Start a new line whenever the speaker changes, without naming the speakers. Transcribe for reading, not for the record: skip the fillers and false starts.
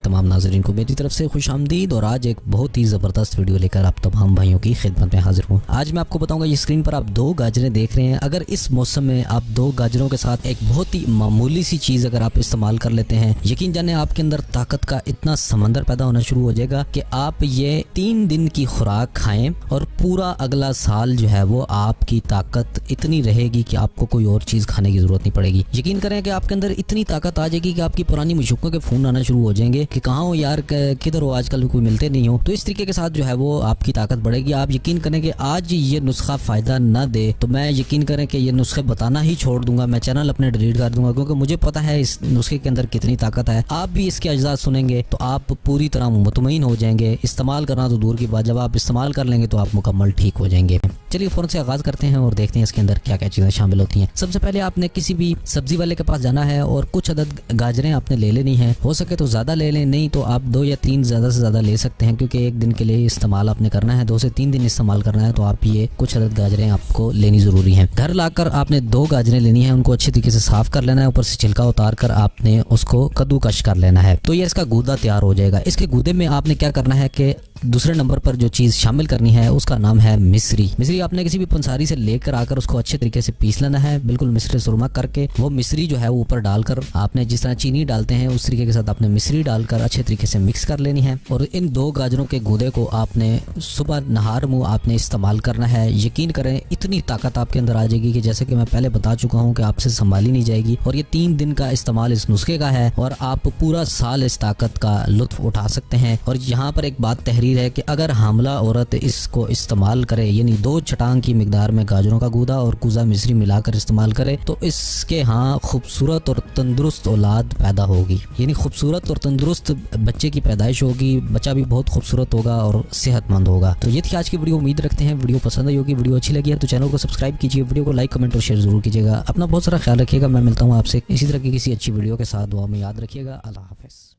तमाम नाज़रीन को मेरी तरफ से खुशामदीद। और आज एक बहुत ही ज़बरदस्त वीडियो लेकर आप तमाम भाइयों की खिदमत में हाजिर हूँ। आज मैं आपको बताऊंगा, ये स्क्रीन पर आप 2 गाजरें देख रहे हैं। अगर इस मौसम में आप 2 गाजरों के साथ एक बहुत ही मामूली सी चीज़ अगर आप इस्तेमाल कर लेते हैं, यकीन जाने आपके अंदर ताकत का इतना समंदर पैदा होना शुरू हो जाएगा कि आप ये 3 दिन की खुराक खाएं और पूरा अगला साल जो है वो आपकी ताकत इतनी रहेगी कि आपको कोई और चीज़ खाने की ज़रूरत नहीं पड़ेगी। यकीन करें कि आपके अंदर इतनी ताकत आ जाएगी कि आपकी पुरानी मुशक्कों के फ़ोन आना शुरू हो जाएंगे कि कहाँ हो यार, किधर हो, आजकल कोई मिलते नहीं हो। तो इस तरीके के साथ जो है वो आपकी ताकत बढ़ेगी। आप यकीन करें कि आज ये नुस्खा फ़ायदा ना दे तो मैं यकीन करें कि ये नुस्खे बताना ही छोड़ दूंगा, मैं चैनल अपने डिलीट कर दूंगा, क्योंकि मुझे पता है इस नुस्खे के अंदर कितनी ताकत है। आप भी इसके अज्जा सुनेंगे तो आप पूरी तरह मुतमईन हो जाएंगे। इस्तेमाल करना तो दूर की बात, जब आप इस्तेमाल कर लेंगे तो आप मुकम्मल ठीक हो जाएंगे। चलिए फ़ौरन से आगाज़ करते हैं और देखते हैं इसके अंदर क्या क्या चीज़ें शामिल होती हैं। सबसे पहले आपने किसी भी सब्जी वाले के पास जाना है और कुछ अदद गाजरें आपने ले लेनी है। हो सके तो ज़्यादा ले लें, नहीं तो आप 2 या 3 ज़्यादा से ज़्यादा ले सकते हैं, क्योंकि 1 दिन के लिए इस्तेमाल आपने करना है, 2 से 3 दिन इस्तेमाल करना है, तो आप ये कुछ अदद गाजरें आपको लेनी ज़रूरी है। घर लाकर आपने 2 गाजरें लेनी है, उनको अच्छी तरीके से साफ़ कर लेना है, ऊपर से छिलका उतार कर आपने उसको कद्दूकश कर लेना है। तो ये इसका गूदा तैयार हो जाएगा। इसके गूदे में आपने क्या करना है कि दूसरे नंबर पर जो चीज़ शामिल करनी है उसका नाम है मिश्री। मिश्री आपने किसी भी पंसारी से लेकर आकर उसको अच्छे तरीके से पीस लेना है, बिल्कुल मिश्री सुरमा करके। वो मिश्री जो है वो ऊपर डालकर आपने जिस तरह चीनी डालते हैं उस तरीके के साथ आपने मिश्री डालकर अच्छे तरीके से मिक्स कर लेनी है। और इन 2 गाजरों के गूदे को आपने सुबह नहार मुँह आपने इस्तेमाल करना है। यकीन करें इतनी ताकत आपके अंदर आ जाएगी कि जैसे कि मैं पहले बता चुका हूँ कि आपसे संभाली नहीं जाएगी। और ये 3 दिन का इस्तेमाल इस नुस्खे का है और आप पूरा साल इस ताकत का लुत्फ उठा सकते हैं। और यहाँ पर एक बात तहरीर है कि अगर हामला औरत इसको इस्तेमाल करे, यानी 2 चटांग की मिकदार में गाजरों का गूदा और कुजा मिश्री मिलाकर इस्तेमाल करे, तो इसके यहाँ खूबसूरत और तंदुरुस्त औलाद पैदा होगी, यानी खूबसूरत और तंदुरुस्त बच्चे की पैदाइश होगी। बच्चा भी बहुत खूबसूरत होगा और सेहतमंद होगा। तो ये थी आज की वीडियो। उम्मीद रखते हैं वीडियो पसंद आई होगी। वीडियो अच्छी लगी है तो चैनल को सब्सक्राइब कीजिए, वीडियो को लाइक कमेंट और शेयर जरूर कीजिएगा। अपना बहुत सारा ख्याल रखिएगा। मैं मिलता हूँ आपसे इसी तरह की किसी अच्छी वीडियो के साथ। दुआ में याद रखिएगा। अल्लाह हाफ़िज़।